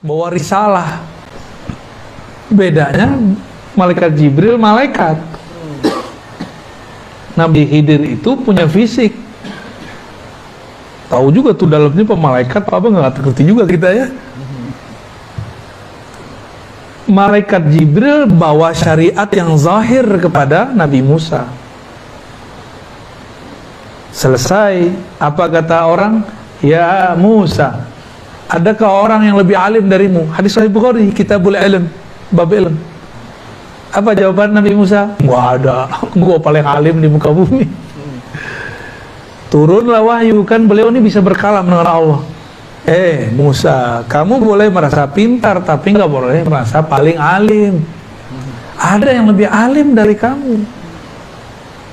bawa risalah. Bedanya malaikat Jibril malaikat. Nabi Khidir itu punya fisik. Tahu juga tuh dalamnya pemalaikat apa nggak ngerti juga kita ya. Malaikat Jibril bawa syariat yang zahir kepada Nabi Musa. Selesai, apa kata orang? Ya Musa, adakah orang yang lebih alim darimu? Hadis Sahih Bukhari, Kitabul Ilm, bab ilm. Apa jawaban Nabi Musa? Nggak ada, gua paling alim di muka bumi. Turunlah wahyu, kan beliau ini bisa berkalam dengan Allah. Musa, kamu boleh merasa pintar, tapi nggak boleh merasa paling alim. Ada yang lebih alim dari kamu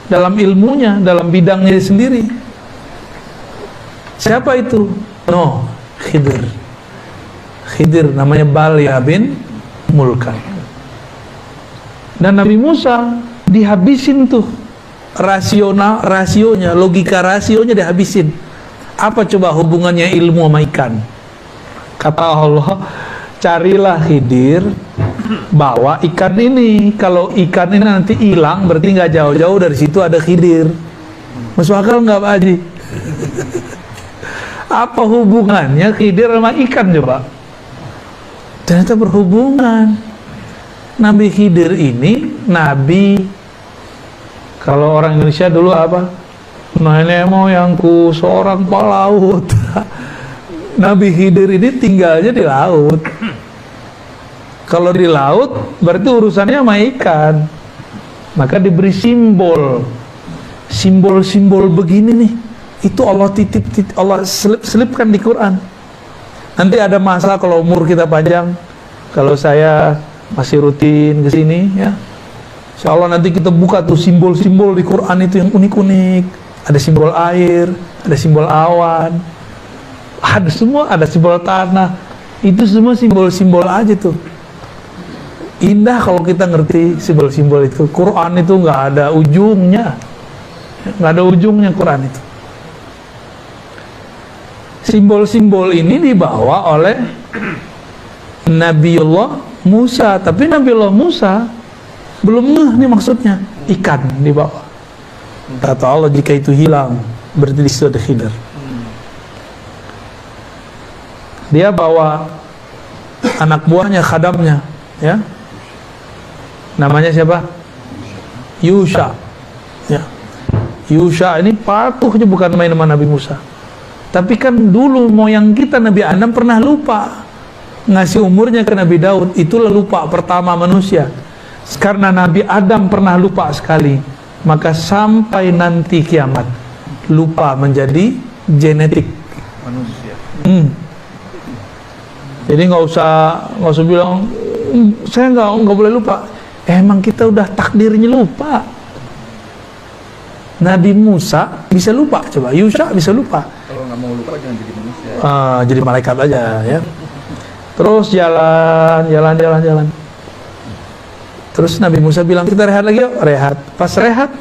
dalam ilmunya, dalam bidangnya sendiri. Siapa itu? Khidir. Khidir namanya Balya bin Mulkan. Dan Nabi Musa dihabisin tuh rasionya, logika rasionya dihabisin. Apa coba hubungannya ilmu sama ikan? Kata Allah, carilah Khidir, bawa ikan ini. Kalau ikan ini nanti hilang, berarti nggak jauh-jauh dari situ ada Khidir. Masuk akal nggak Pak Haji? Apa hubungannya Khidir sama ikan coba? Ternyata berhubungan. Nabi Khidir ini nabi, kalau orang Indonesia dulu apa? Nenek moyangku seorang pelaut. Nabi Khidir ini tinggalnya di laut. Kalau di laut berarti urusannya sama ikan. Maka diberi simbol begini nih. Itu Allah Allah selipkan di Quran. Nanti ada masa kalau umur kita panjang, kalau saya masih rutin ke sini ya, insya Allah nanti kita buka tuh simbol-simbol di Quran itu yang unik-unik. Ada simbol air, ada simbol awan, ada semua, ada simbol tanah. Itu semua simbol-simbol aja tuh. Indah kalau kita ngerti simbol-simbol itu. Quran itu nggak ada ujungnya, nggak ada ujungnya Quran itu. Simbol-simbol ini dibawa oleh Nabiullah Musa, tapi Nabiullah Musa belum ngeh nih maksudnya. Ikan dibawa. Kata Allah, jika itu hilang berarti di situ ada Khidir. Dia bawa anak buahnya, khadamnya ya. Namanya siapa? Yusha ya. Yusha ini patuhnya bukan main sama Nabi Musa. Tapi kan dulu moyang kita Nabi Adam pernah lupa ngasih umurnya ke Nabi Daud. Itulah lupa pertama manusia. Karena Nabi Adam pernah lupa sekali, maka sampai nanti kiamat lupa menjadi genetik manusia. Jadi nggak usah bilang saya nggak boleh lupa. Emang kita udah takdirnya lupa. Nabi Musa bisa lupa, coba Yusha bisa lupa. Kalau nggak mau lupa jangan jadi manusia. Jadi malaikat aja ya. Terus jalan. Terus Nabi Musa bilang, kita rehat lagi yuk. Rehat. Pas rehat,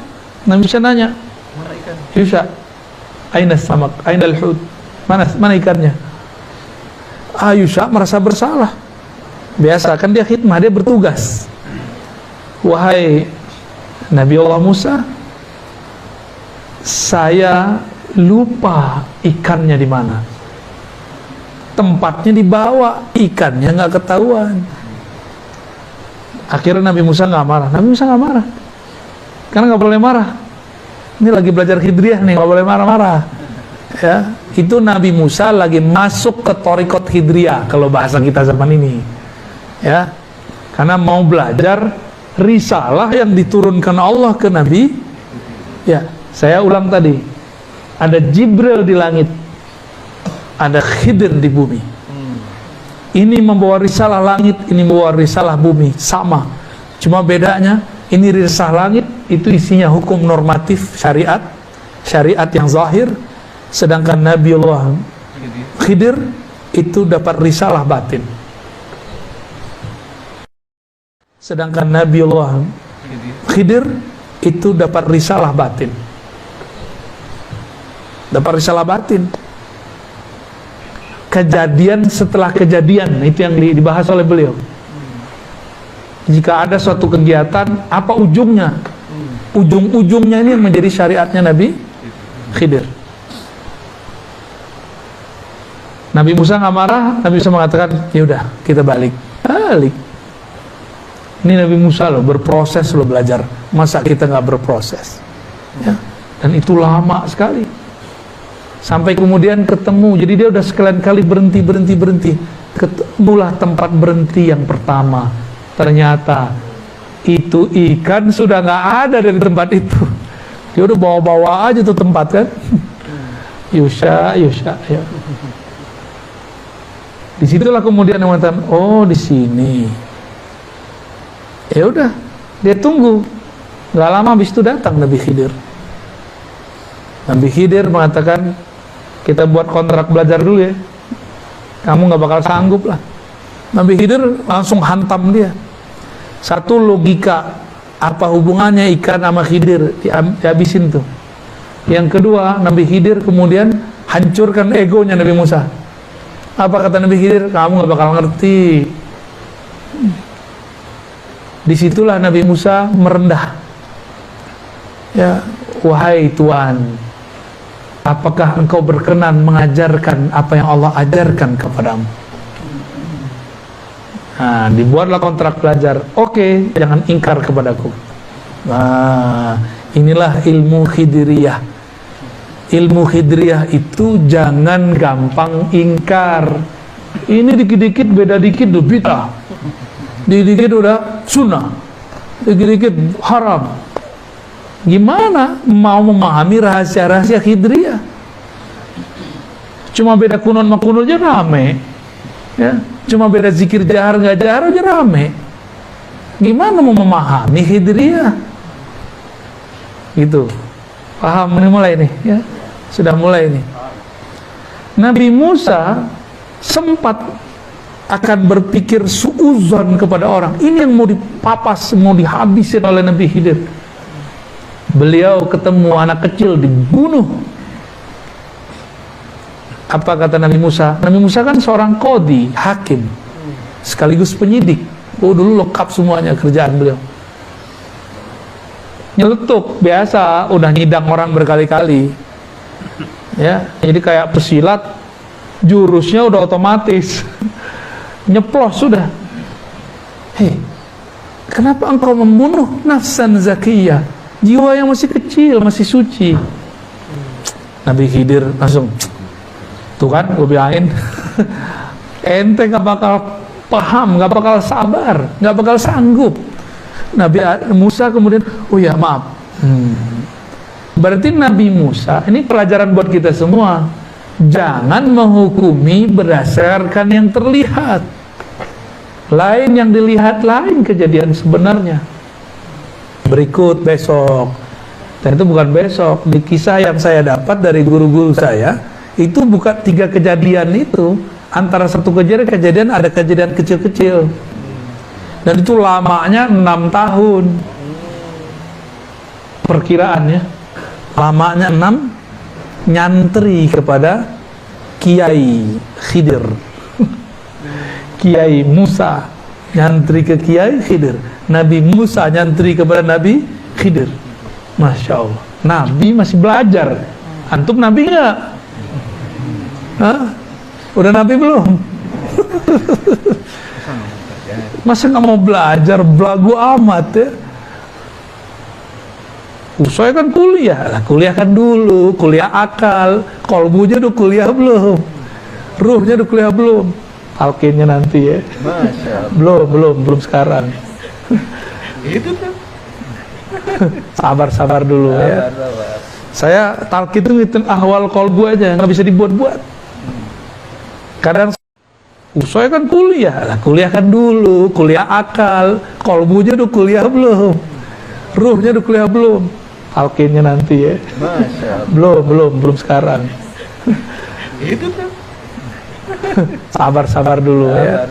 Nabi Musa nanya, Mana ikan? Yusha, aina samak, aina al-hud? Mana ikannya? Yusha merasa bersalah. Biasa kan dia khidmah, dia bertugas. Wahai Nabi Allah Musa, saya lupa ikannya di mana. Tempatnya dibawa, ikannya nggak ketahuan. Akhirnya Nabi Musa nggak marah. Nabi Musa nggak marah, karena nggak boleh marah. Ini lagi belajar Khidriyah nih, nggak boleh marah-marah. Ya, itu Nabi Musa lagi masuk ke Thariqat Khidriyah kalau bahasa kita zaman ini. Ya, karena mau belajar risalah yang diturunkan Allah ke Nabi. Ya, saya ulang tadi, ada Jibril di langit, ada Khidir di bumi. Ini membawa risalah langit, ini membawa risalah bumi, sama. Cuma bedanya, ini risalah langit itu isinya hukum normatif syariat yang zahir, sedangkan Nabiullah Khidir itu dapat risalah batin. Sedangkan Nabiullah Khidir itu dapat risalah batin. Dapat risalah batin. kejadian setelah kejadian, itu yang dibahas oleh beliau. Jika ada suatu kegiatan, apa ujungnya? Ujung-ujungnya ini yang menjadi syariatnya Nabi Khidir. Nabi Musa nggak marah, Nabi Musa mengatakan, ya udah kita balik. Ini Nabi Musa loh, berproses loh belajar. Masa kita nggak berproses? Ya. Dan itu lama sekali. Sampai kemudian ketemu, jadi dia udah sekalian kali berhenti. Ketemulah tempat berhenti yang pertama. Ternyata itu ikan sudah nggak ada dari tempat itu. Dia udah bawa-bawa aja tuh tempat kan. Yusha ya. Disitulah kemudian yang mengatakan, oh di sini. Ya udah, dia tunggu. Nggak lama habis itu datang Nabi Khidir. Nabi Khidir mengatakan, kita buat kontrak belajar dulu ya. Kamu nggak bakal sanggup lah. Nabi Khidir langsung hantam dia. Satu, logika, apa hubungannya ikan sama Khidir, dihabisin tuh. Yang kedua, Nabi Khidir kemudian hancurkan egonya Nabi Musa. Apa kata Nabi Khidir? Kamu gak bakal ngerti. Disitulah Nabi Musa merendah. Ya, wahai Tuhan, apakah engkau berkenan mengajarkan apa yang Allah ajarkan kepadamu? Nah, dibuatlah kontrak belajar. Oke, jangan ingkar kepadaku. Nah, inilah ilmu Khidiriyah. Ilmu Khidiriyah itu jangan gampang ingkar. Ini dikit-dikit beda dikit udah bid'ah. Dikit-dikit udah sunnah. Dikit-dikit haram. Gimana mau memahami rahasia-rahasia Khidiriyah? Cuma beda kunun sama kunun aja rame. Ya, cuma beda zikir jahar nggak jahar aja rame. Gimana mau memahami Khidiriyah? Gitu. Paham? Ini mulai nih, ya. Sudah mulai nih. Nabi Musa sempat akan berpikir suuzon kepada orang. Ini yang mau dipapas, mau dihabisin oleh Nabi Khidir. Beliau ketemu anak kecil dibunuh. Apa kata Nabi Musa? Nabi Musa kan seorang qadhi, hakim, sekaligus penyidik. Oh, dulu lengkap semuanya kerjaan beliau. Nyeletuk, biasa, udah nyidang orang berkali-kali. Ya, jadi kayak pesilat, jurusnya udah otomatis. Nyeplos sudah. Hei, kenapa engkau membunuh nafsan zakiyah? Jiwa yang masih kecil, masih suci. Nabi Khidir langsung, tuh kan, gue bilangin. Ente gak bakal paham, gak bakal sabar, gak bakal sanggup. Nabi Musa kemudian, oh ya maaf. Berarti Nabi Musa, ini pelajaran buat kita semua. Jangan menghukumi berdasarkan yang terlihat. Lain yang dilihat, lain kejadian sebenarnya. Berikut besok. Dan itu bukan besok. Di kisah yang saya dapat dari guru-guru saya, itu bukan 3 kejadian itu. Antara satu kejadian ada kejadian kecil-kecil. Dan itu lamanya 6 tahun. Perkiraannya lamanya 6, nyantri kepada Kiai Khidir. Kiai Musa nyantri ke Kiai Khidir. Nabi Musa nyantri kepada Nabi Khidir. Masya Allah. Nabi masih belajar. Antum Nabi nggak? Hah? Udah Nabi belum? Masa nggak mau belajar, belagu amat ya? Saya kan kuliah lah, kuliah kan dulu, kuliah akal, kolbunya udah kuliah belum, ruhnya udah kuliah belum, talqinnya nanti ya, belum sekarang. Itu tuh. Sabar dulu ya. Saya talqin itu ngitung ahwal kolbu aja, nggak bisa dibuat-buat. Kadang saya kan kuliah lah, kuliah kan dulu, kuliah akal, kolbunya udah kuliah belum, ruhnya udah kuliah belum, talqinnya nanti ya. belum sekarang. Itu tuh. Sabar dulu ya.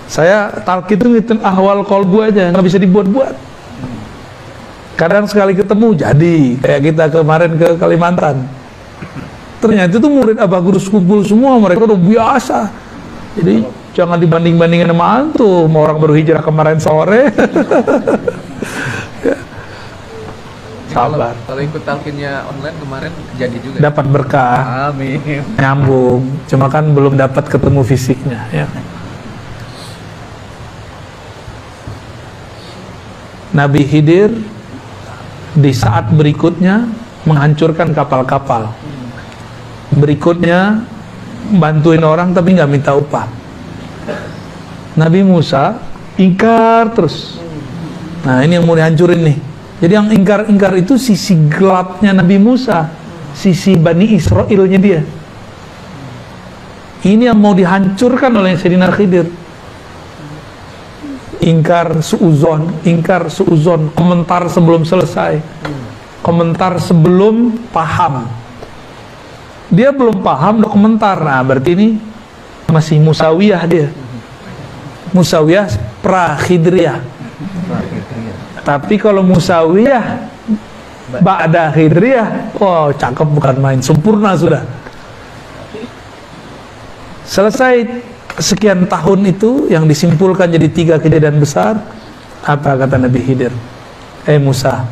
Saya talqin itu ngitung ahwal kolbu aja, nggak bisa dibuat-buat. Kadang sekali ketemu jadi, kayak kita kemarin ke Kalimantan. Ternyata itu murid Abah Guru kumpul semua, mereka udah biasa. Jadi jangan dibanding-bandingin sama antum, sama orang baru hijrah kemarin sore. Sabar. Kalau ikut talkinnya online kemarin jadi juga. Dapat berkah, Amin. nyambung. Cuma kan belum dapat ketemu fisiknya. Ya. Nabi Khidir di saat berikutnya menghancurkan kapal-kapal. Berikutnya bantuin orang tapi nggak minta upah. Nabi Musa ingkar terus. Nah ini yang mau dihancurin nih. Jadi yang ingkar-ingkar itu sisi gelapnya Nabi Musa, sisi Bani Israilnya dia. Ini yang mau dihancurkan oleh Sayyidina Khidir. Ingkar suuzon, komentar sebelum selesai, komentar sebelum paham. Dia belum paham udah komentar. Nah berarti ini masih Musawiyah dia. Musawiyah pra-Khidriyah. Tapi kalau Musawiyah ba'da Khidriyah, oh cakep, bukan main, sempurna sudah. Selesai sekian tahun itu yang disimpulkan jadi 3 kejadian besar. Apa kata Nabi Khidir? Musa,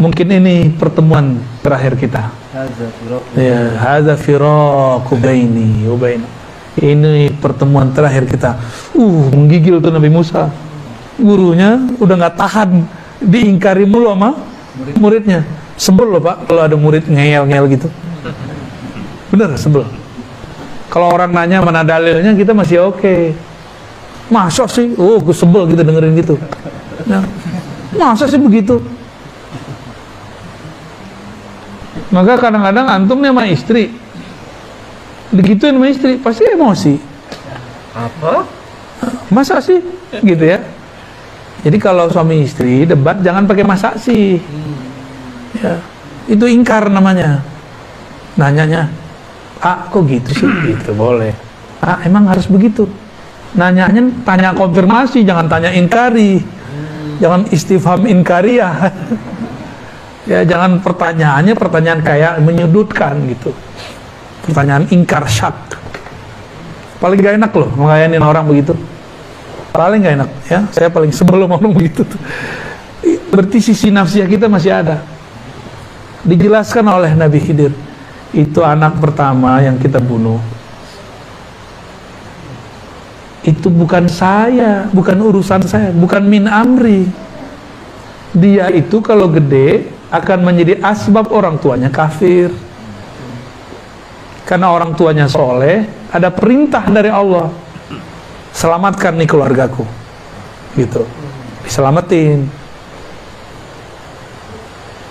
mungkin ini pertemuan terakhir kita. Ya, hadza firaqu baini wa baina. Ini pertemuan terakhir kita. Menggigil tuh Nabi Musa. Gurunya udah nggak tahan diingkari mulu sama muridnya. Sebel loh Pak kalau ada murid ngeyel-ngeyel gitu. Bener, sebel. Kalau orang nanya mana dalilnya, kita masih oke. Masa sih? Gue sebel gitu dengerin gitu. Nah, masa sih begitu? Maka kadang-kadang antum nih sama istri digituin sama istri, pasti emosi. Apa? Masa sih? Gitu ya. Jadi kalau suami istri debat jangan pakai masa sih. Ya, itu ingkar namanya. Nanyanya, kok gitu sih? Gitu boleh. Emang harus begitu. Nanyanya tanya konfirmasi, jangan tanya ingkari. Jangan istifham inkariyah. Ya, jangan pertanyaannya pertanyaan kayak menyudutkan gitu. Pertanyaan ingkar syak. Paling gak enak loh ngelayanin orang begitu. Paling gak enak ya. Saya paling sebelum orang begitu tuh. Berarti sisi nafsiyah kita masih ada. Dijelaskan oleh Nabi Khidir, itu anak pertama yang kita bunuh. Itu bukan saya, bukan urusan saya, bukan min amri. Dia itu kalau gede akan menjadi asbab orang tuanya kafir. Karena orang tuanya soleh, ada perintah dari Allah, selamatkan nih keluargaku, gitu, diselamatin.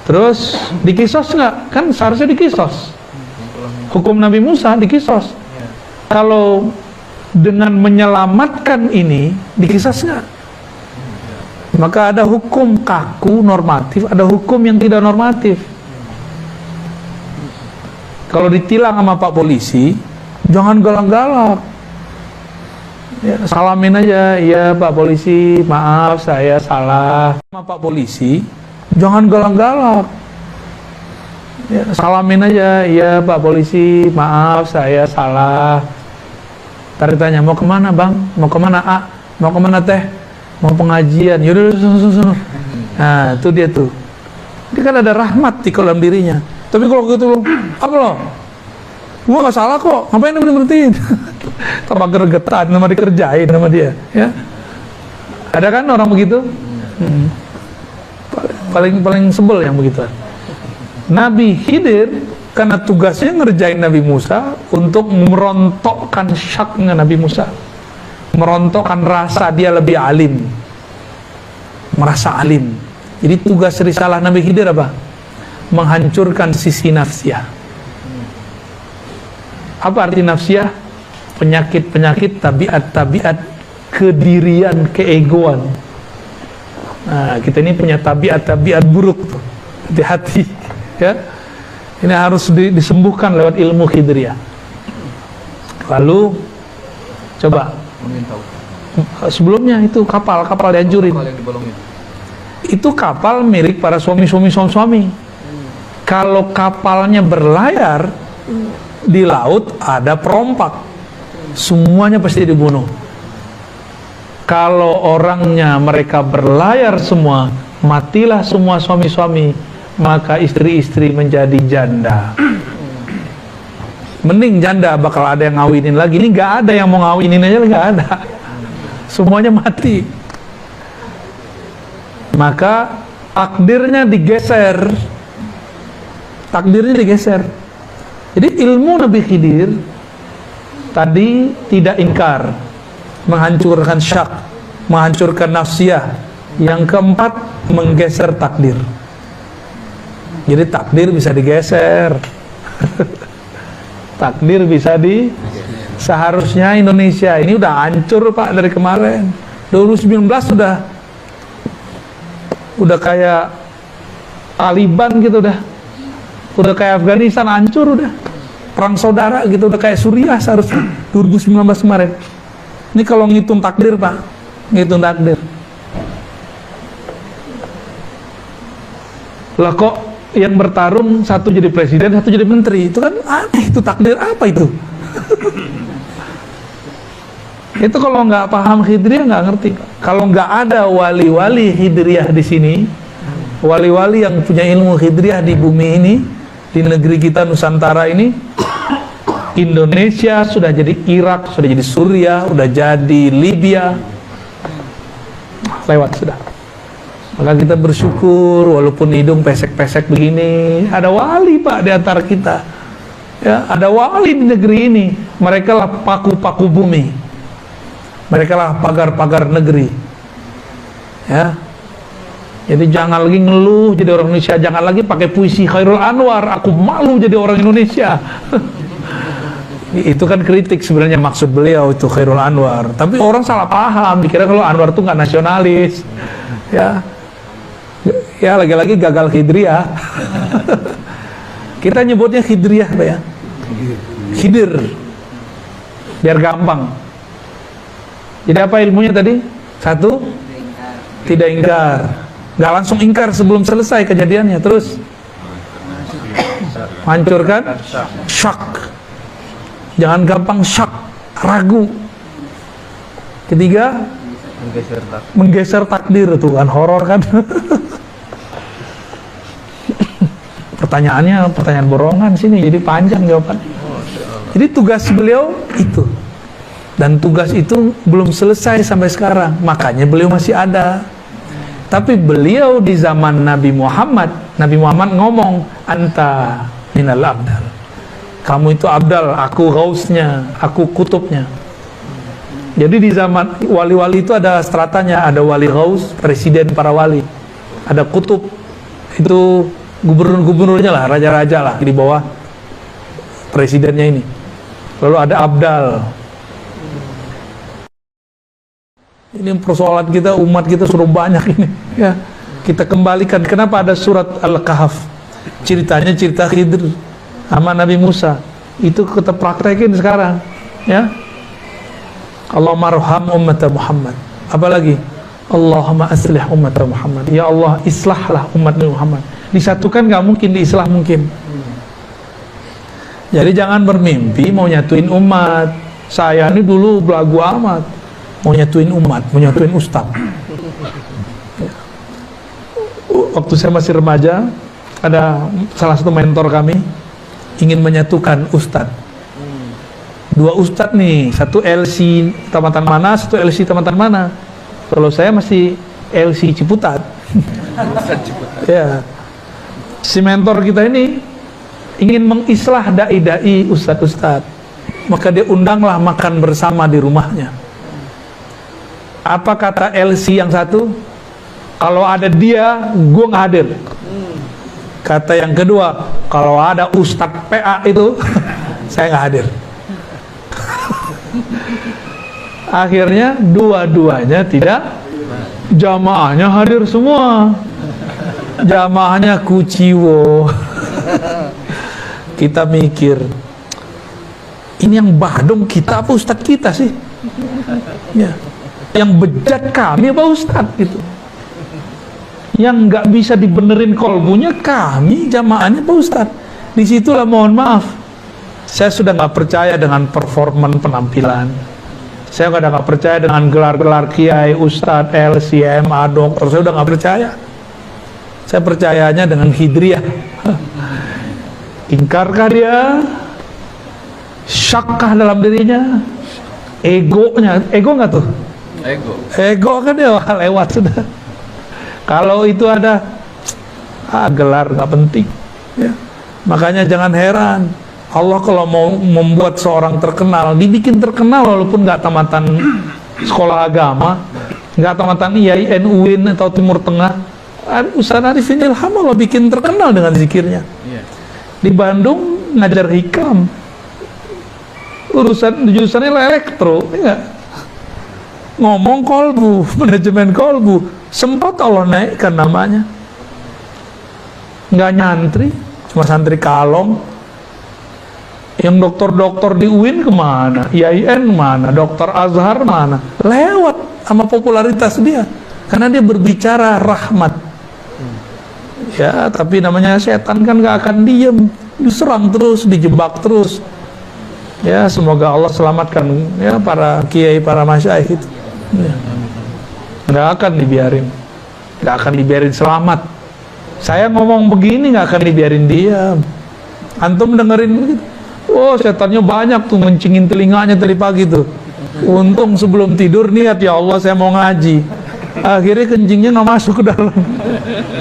Terus dikisos nggak? Kan seharusnya dikisos. Hukum Nabi Musa dikisos. Kalau dengan menyelamatkan ini dikisos nggak? Maka ada hukum kaku normatif, ada hukum yang tidak normatif. Kalau ditilang sama Pak Polisi, jangan galak-galak. Ya, salamin aja, ya Pak Polisi, maaf saya salah. Sama Pak Polisi, jangan galak-galak. Ya, salamin aja, ya Pak Polisi, maaf saya salah. Ntar ditanya, mau kemana Bang? Mau kemana Mau kemana Teh? Mau pengajian? Yaudah, susun. Nah, itu dia tuh. Dia kan ada rahmat di kolam dirinya. Tapi kalau gitu, apa lo? Gua nggak salah kok, ngapain berhentiin? Tambah gregetan, nama dikerjain sama dia, ya. Ada kan orang begitu? Paling sebel yang begitu. Nabi Khidir karena tugasnya ngerjain Nabi Musa untuk merontokkan syaknya Nabi Musa, merontokkan rasa dia lebih alim, merasa alim. Jadi tugas risalah Nabi Khidir apa? Menghancurkan sisi nafsiyah. Apa arti nafsiyah? Penyakit-penyakit, tabiat-tabiat kedirian, keegoan. Nah, kita ini punya tabiat-tabiat buruk tuh. Hati-hati, ya. Ini harus disembuhkan lewat ilmu Khidriyah. Lalu coba sebelumnya itu kapal dihancurin. Kapal yang dibolongin. Itu kapal milik para suami. Kalau kapalnya berlayar di laut, ada perompak, semuanya pasti dibunuh. Kalau orangnya mereka berlayar semua, matilah semua suami-suami, maka istri-istri menjadi janda. Mending janda bakal ada yang ngawinin lagi. Ini nggak ada yang mau ngawinin aja, nggak ada. Semuanya mati. Maka takdirnya digeser. Takdirnya digeser. Jadi ilmu Nabi Khidir tadi tidak ingkar, menghancurkan syak, menghancurkan nafsiyah. Yang keempat, menggeser takdir. Jadi takdir bisa digeser. Takdir bisa seharusnya Indonesia ini udah hancur Pak dari kemarin. 2019 udah kayak Taliban gitu udah kayak Afghanistan, hancur udah. Perang saudara gitu, udah kayak Suriah seharusnya 2019 kemarin. Ini kalau ngitung takdir Pak, ngitung takdir. Lah kok yang bertarung satu jadi presiden, satu jadi menteri, itu kan aneh, itu takdir apa itu? Itu kalau nggak paham Hidriyah nggak ngerti. Kalau nggak ada wali-wali Hidriyah di sini, wali-wali yang punya ilmu Hidriyah di bumi ini, di negeri kita Nusantara ini, Indonesia sudah jadi Irak, sudah jadi Suriah, sudah jadi Libya, lewat sudah. Maka kita bersyukur walaupun hidung pesek-pesek begini, ada wali Pak di antara kita. Ya, ada wali di negeri ini. Mereka lah paku-paku bumi. Mereka lah pagar-pagar negeri. Ya. Jadi jangan lagi ngeluh jadi orang Indonesia, jangan lagi pakai puisi Khairul Anwar, aku malu jadi orang Indonesia. Itu kan kritik sebenarnya maksud beliau itu Khairul Anwar. Tapi orang salah paham, dikira kalau Anwar itu nggak nasionalis. Ya lagi-lagi gagal Hidriyah. Kita nyebutnya Hidriyah Pak ya. Khidir. Biar gampang. Jadi apa ilmunya tadi? Satu, tidak ingkar. Nggak langsung ingkar sebelum selesai kejadiannya. Terus hancurkan syak. Jangan gampang syak, ragu. Ketiga, menggeser takdir. Tuh kan horor kan. Pertanyaan borongan sini, jadi panjang jawaban. Jadi tugas beliau itu, dan tugas itu belum selesai sampai sekarang. Makanya beliau masih ada. Tapi beliau di zaman Nabi Muhammad ngomong, anta minal abdal. Kamu itu abdal, aku ghausnya, aku kutubnya. Jadi di zaman wali-wali itu ada stratanya, ada wali ghaus, presiden para wali. Ada kutub, itu gubernur-gubernurnya lah, raja-raja lah di bawah presidennya ini. Lalu ada abdal. Ini persoalan kita, umat kita sudah banyak ini. Ya, kita kembalikan. Kenapa ada surat Al-Kahf? Ceritanya cerita Khidir sama Nabi Musa. Itu kita praktekin sekarang. Ya. Allahumma arham ummat Muhammad. Apalagi? Allahumma aslih ummat Muhammad. Ya Allah, islahlah umat Muhammad. Disatukan nggak mungkin, diislah mungkin. Jadi jangan bermimpi mau nyatuin umat. Saya ini dulu belagu amat, mau nyatuin umat, mau nyatuin ustaz. Waktu saya masih remaja, ada salah satu mentor kami ingin menyatukan ustaz. Dua ustaz nih, satu LC Tamatan mana, satu LC Tamatan mana. Kalau saya masih LC Ciputat. Ya. Si mentor kita ini ingin mengislah dai-dai ustadz-ustadz, maka dia undanglah makan bersama di rumahnya. Apa kata LC yang satu? Kalau ada dia, gue nggak hadir. Kata yang kedua, kalau ada ustadz PA itu, saya nggak hadir. Akhirnya dua-duanya tidak, jamaahnya hadir semua. Jamaahnya kuciwo. Kita mikir, ini yang badung kita apa ustadz kita sih? Ya. Yang bejat kami apa ustadz gitu? Yang nggak bisa dibenerin kolbunya kami jamaahnya Pak Ustadz. Disitulah mohon maaf, saya sudah nggak percaya dengan performan penampilan. Saya nggak percaya dengan gelar-gelar kiai, ustadz, LCMA, dokter. Saya udah nggak percaya. Saya percayanya dengan hidriyah. Ingkarkah dia? Syakkah dalam dirinya? Egonya, ego nggak tuh? Ego kan dia lewat sudah. Kalau itu ada gelar nggak penting. Ya. Makanya jangan heran. Allah kalau mau membuat seorang terkenal, dibikin terkenal walaupun nggak tamatan sekolah agama, nggak tamatan IAIN, UIN atau Timur Tengah. Ustaz Arifin Ilham Allah bikin terkenal dengan zikirnya. Di Bandung ngajar hikam, jurusannya elektro, ya. Ngomong kolbu, manajemen kolbu, sempat Allah naikkan namanya. Nggak nyantri, cuma santri kalong. Yang dokter-dokter di UIN kemana? IAIN mana? Dokter Azhar mana? Lewat sama popularitas dia. Karena dia berbicara rahmat. Ya, tapi namanya setan kan gak akan diem. Diserang terus, dijebak terus. Ya, semoga Allah selamatkan ya para kiai, para masyaikh itu. Ya. Gak akan dibiarin. Gak akan dibiarin selamat. Saya ngomong begini gak akan dibiarin diam. Antum dengerin begitu. Oh, setannya banyak tuh, mencingin telinganya tadi pagi tuh. Untung sebelum tidur niat, ya Allah saya mau ngaji. Akhirnya kencingnya nggak masuk ke dalam.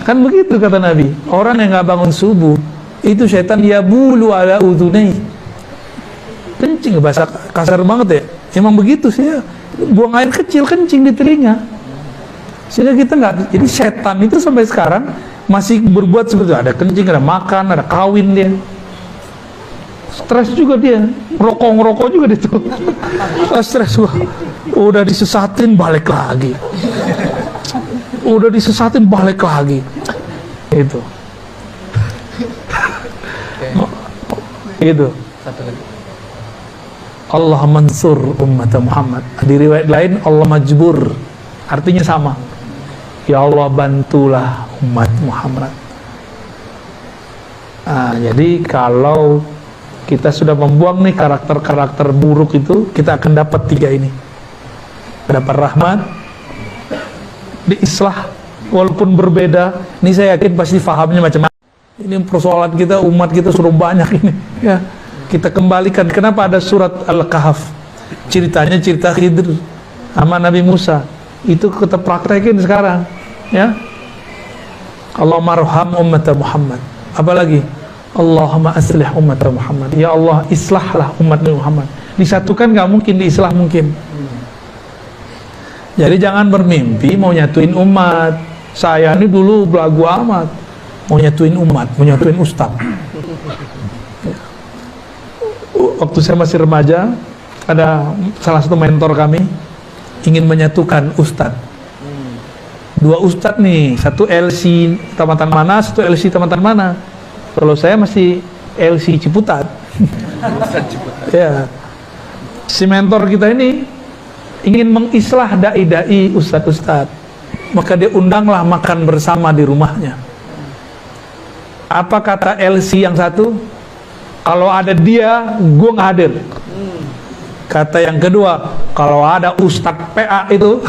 Kan begitu kata Nabi. Orang yang nggak bangun subuh, itu setan ya bulu ala udhunai. Kencing, bahasa kasar banget ya. Emang begitu sih ya. Buang air kecil, kencing di telinga. Sehingga kita nggak. Jadi setan itu sampai sekarang masih berbuat seperti itu. Ada kencing, ada makan, ada kawin dia. Stres juga dia, ngerokok juga dia tuh. Stres gua. Udah disesatin balik lagi. Udah disesatin balik lagi. Itu. Itu. Satu lagi. Allah mansur umat Muhammad. Di riwayat lain Allah majbur. Artinya sama. Ya Allah bantulah umat Muhammad. Jadi kalau kita sudah membuang nih karakter-karakter buruk itu, kita akan dapat tiga ini. Dapat rahmat, diislah walaupun berbeda. Ini saya yakin pasti fahamnya macam-macam. Ini persoalan kita, umat kita sudah banyak ini. Ya, kita kembalikan. Kenapa ada surat Al-Kahf? Ceritanya cerita Khidir sama Nabi Musa. Itu kita praktekin sekarang. Ya, Allahumma arham umat Muhammad. Apalagi? Allahumma aslih umat Muhammad. Ya Allah, islahlah umat Muhammad. Disatukan nggak mungkin, diislah mungkin. Jadi jangan bermimpi mau nyatuin umat. Saya ini dulu belagu amat, mau nyatuin umat, mau nyatuin ustaz. Waktu saya masih remaja, ada salah satu mentor kami ingin menyatukan ustaz. Dua ustaz nih, satu LC tamatan mana, satu LC tamatan mana. Kalau saya masih LC Ciputat. Ya. Si mentor kita ini ingin mengislah dai-dai, ustad-ustad. Maka dia undanglah makan bersama di rumahnya. Apa kata LC yang satu? Kalau ada dia, gue nggak hadir. Kata yang kedua, kalau ada ustad PA itu,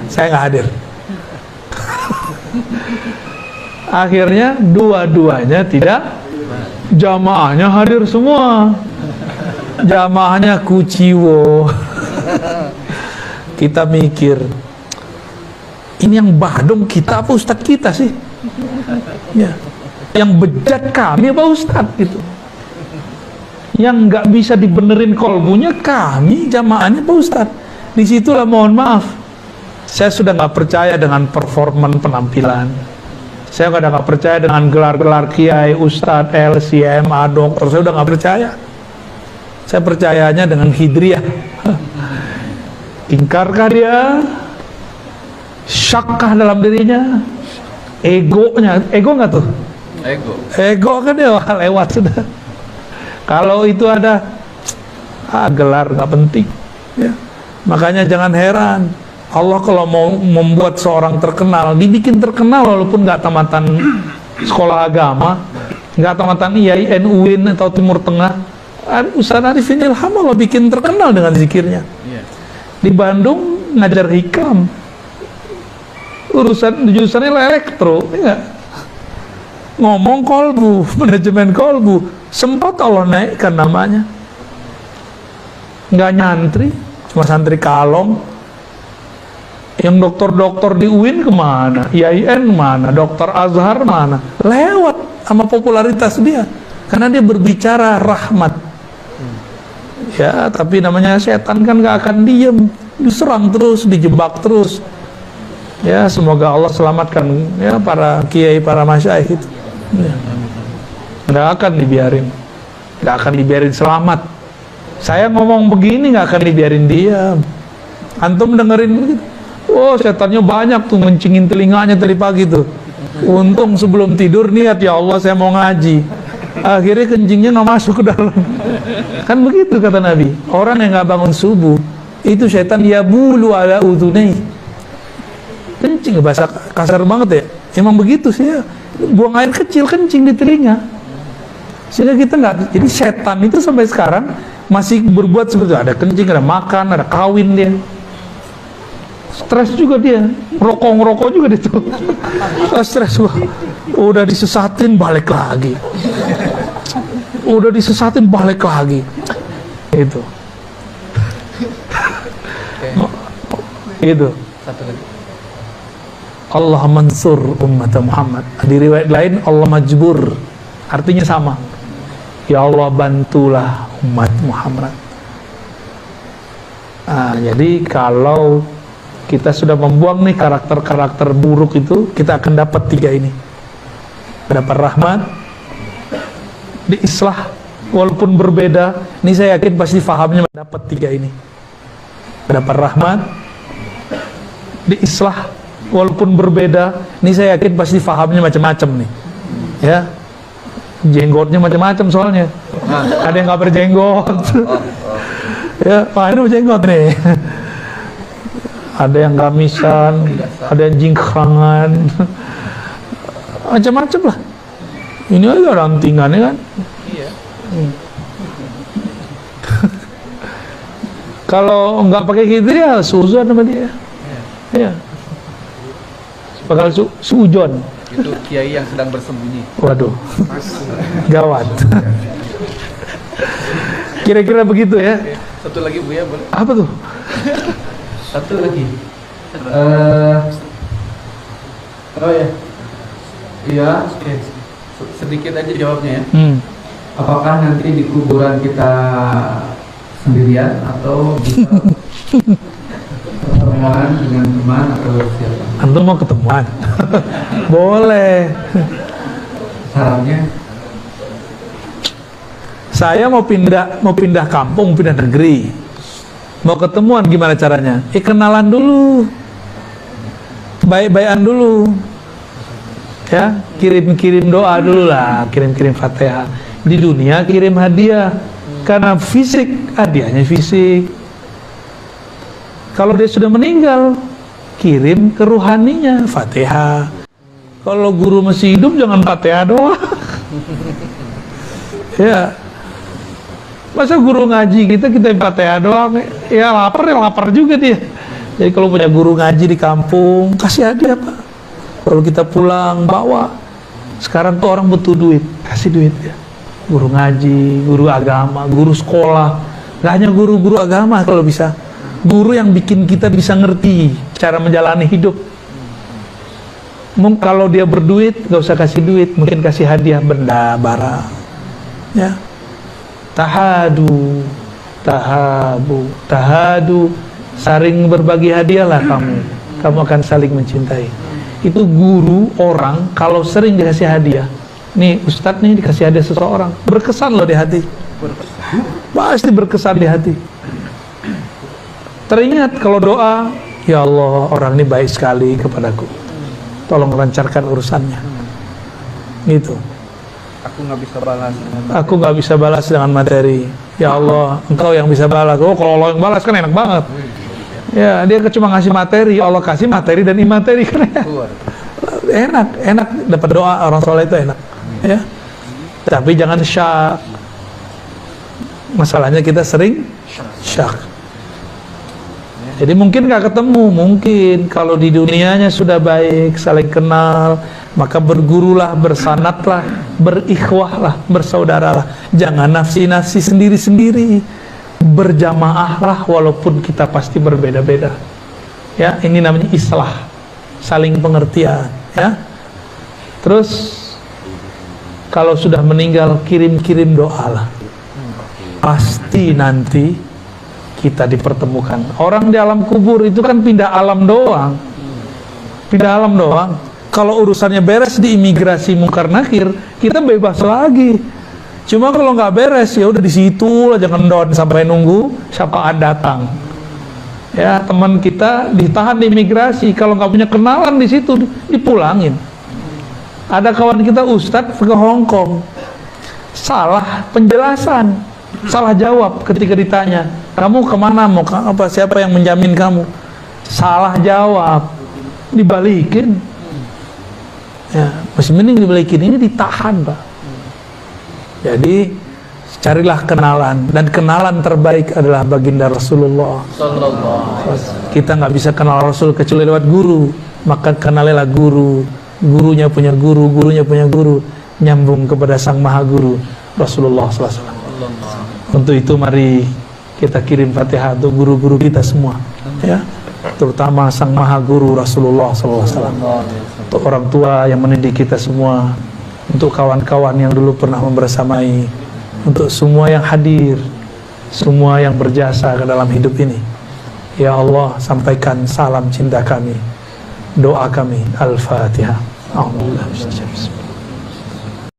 saya nggak hadir. Akhirnya dua-duanya tidak, jamaahnya hadir semua, jamaahnya kuciwo. Kita mikir, ini yang badung kita apa ustadz kita sih? Ya. Yang bejat kami apa ustadz gitu? Yang nggak bisa dibenerin kolbunya kami jamaahnya pak ustadz. Disitulah mohon maaf, saya sudah nggak percaya dengan performan penampilan. Saya nggak percaya dengan gelar-gelar kiai, ustadz, LCMA, dokter. Saya udah nggak percaya. Saya percayanya dengan hidriyah. Ingkarkah dia? Syakkah dalam dirinya? Egonya, ego nggak tuh? Ego kan dia lewat sudah. Kalau itu ada gelar nggak penting. Ya. Makanya jangan heran. Allah kalau mau membuat seorang terkenal, dibikin terkenal walaupun nggak tamatan sekolah agama, nggak tamatan IAIN, UIN atau Timur Tengah. Ustaz Arifin Ilham Allah bikin terkenal dengan zikirnya. Di Bandung ngajar hikam, jurusannya elektro, ya. Ngomong kolbu, manajemen kolbu, sempat Allah naikkan namanya. Nggak nyantri, cuma santri kalong. Yang dokter-dokter di UIN kemana? IAIN mana? Dokter Azhar mana? Lewat sama popularitas dia, karena dia berbicara rahmat. Ya, tapi namanya setan kan gak akan diem, diserang terus, dijebak terus. Ya, semoga Allah selamatkan ya para kiai, para masyaikh itu. Ya. Gak akan dibiarin, gak akan dibiarin selamat. Saya ngomong begini gak akan dibiarin diam. Antum dengerin begitu, oh setannya banyak tuh mencingin telinganya tadi pagi tuh. Untung sebelum tidur niat, ya Allah saya mau ngaji. Akhirnya kencingnya nggak masuk ke dalam. Kan begitu kata Nabi, orang yang nggak bangun subuh itu setan ya bulu ala udunai. Kencing, bahasa kasar banget ya, emang begitu sih ya. Buang air kecil kencing di telinga, sehingga kita nggak. Jadi setan itu sampai sekarang masih berbuat seperti itu. Ada kencing, ada makan, ada kawin dia. Stres juga dia, ngerokok juga dia tuh. Stres, wah, udah disesatin balik lagi, udah disesatin balik lagi, itu. Itu. Satu lagi. Allah mansur umat Muhammad. Di riwayat lain Allah majbur, artinya sama. Ya Allah bantulah umat Muhammad. Jadi kalau kita sudah membuang nih karakter-karakter buruk itu, kita akan dapat 3 ini. Dapat rahmat, diislah walaupun berbeda. Ini saya yakin pasti fahamnya dapat 3 ini. Dapat rahmat, diislah walaupun berbeda. Ini saya yakin pasti fahamnya macam-macam nih. Ya. Jenggotnya macam-macam soalnya. Ada yang nggak berjenggot. Ya, Pak ini berjenggot nih. Ada yang gamisan, ada yang jingkrangan, macam-macam lah. Ini aja rantingannya kan. Iya. Kalau nggak pakai gitu ya suzon sama dia. Iya. Bakal sujon. Itu kiai yang sedang bersembunyi. Waduh, gawat. Kira-kira begitu ya. Satu lagi Bu ya, boleh? Apa tuh? Satu lagi. Oh ya, iya. Oke. Sedikit aja jawabnya ya. Apakah nanti di kuburan kita sendirian atau bisa ketemuan dengan teman atau siapa? Antum mau ketemuan? Boleh. Sarannya? Saya mau pindah kampung, pindah negeri. Mau ketemuan gimana caranya? Kenalan dulu, baik-baikan dulu, ya, kirim-kirim doa dulu lah, kirim-kirim Fatihah. Di dunia kirim hadiah, karena fisik, hadiahnya fisik. Kalau dia sudah meninggal, kirim ke ruhaninya, Fatihah. Kalau guru masih hidup, jangan Fatihah doang. Ya. Masa guru ngaji kita Fatihah doang, ya lapar juga dia. Jadi kalau punya guru ngaji di kampung, kasih hadiah Pak. Kalau kita pulang bawa. Sekarang tuh orang butuh duit, kasih duit ya. Guru ngaji, guru agama, guru sekolah. Gak hanya guru-guru agama kalau bisa. Guru yang bikin kita bisa ngerti cara menjalani hidup. Kalau dia berduit, gak usah kasih duit, mungkin kasih hadiah benda, barang. Ya. Tahadu, saling berbagi hadiahlah kamu akan saling mencintai. Itu guru orang kalau sering dikasih hadiah. Nih Ustadz nih dikasih hadiah seseorang, berkesan loh di hati. Pasti berkesan di hati. Teringat kalau doa, ya Allah orang ini baik sekali kepadaku, tolong lancarkan urusannya. Gitu. Aku nggak bisa balas. Aku nggak bisa balas dengan materi. Ya Allah, Engkau yang bisa balas. Oh, kalau Allah yang balas kan enak banget. Ya, dia cuma ngasih materi, Allah kasih materi dan imateri kan ya. Keluar. Enak dapat doa orang soleh itu enak. Ya. Tapi jangan syak. Masalahnya kita sering syak. Jadi mungkin nggak ketemu, mungkin kalau di dunianya sudah baik, saling kenal, maka bergurulah, bersanatlah, berikhwahlah, bersaudaralah. Jangan nafsi-nafsi sendiri-sendiri, berjamaahlah walaupun kita pasti berbeda-beda. Ya, ini namanya islah, saling pengertian. Ya, terus kalau sudah meninggal kirim-kirim doa lah, pasti nanti kita dipertemukan. Orang di alam kubur itu kan pindah alam doang. Pindah alam doang. Kalau urusannya beres di imigrasi mungkar nakir, kita bebas lagi. Cuma kalau nggak beres, ya udah di situ aja ngendon sampai nunggu syafa'at datang. Ya, teman kita ditahan di imigrasi, kalau nggak punya kenalan di situ dipulangin. Ada kawan kita ustadz ke Hong Kong, salah penjelasan, salah jawab ketika ditanya, kamu kemana, mau apa, siapa yang menjamin kamu? Salah jawab, dibalikin. Ya, masih mending dibalikin, ini ditahan, Pak. Jadi carilah kenalan, dan kenalan terbaik adalah baginda Rasulullah. Kita nggak bisa kenal Rasul kecuali lewat guru, maka kenalilah guru. Gurunya punya guru, gurunya punya guru, nyambung kepada sang maha guru Rasulullah SAW. Untuk itu mari kita kirim Fatihah untuk guru-guru kita semua, ya, terutama sang maha guru Rasulullah SAW, untuk orang tua yang mendidik kita semua, untuk kawan-kawan yang dulu pernah membersamai, untuk semua yang hadir, semua yang berjasa ke dalam hidup ini. Ya Allah, sampaikan salam cinta kami, doa kami. Al-Fatihah. Alhamdulillah.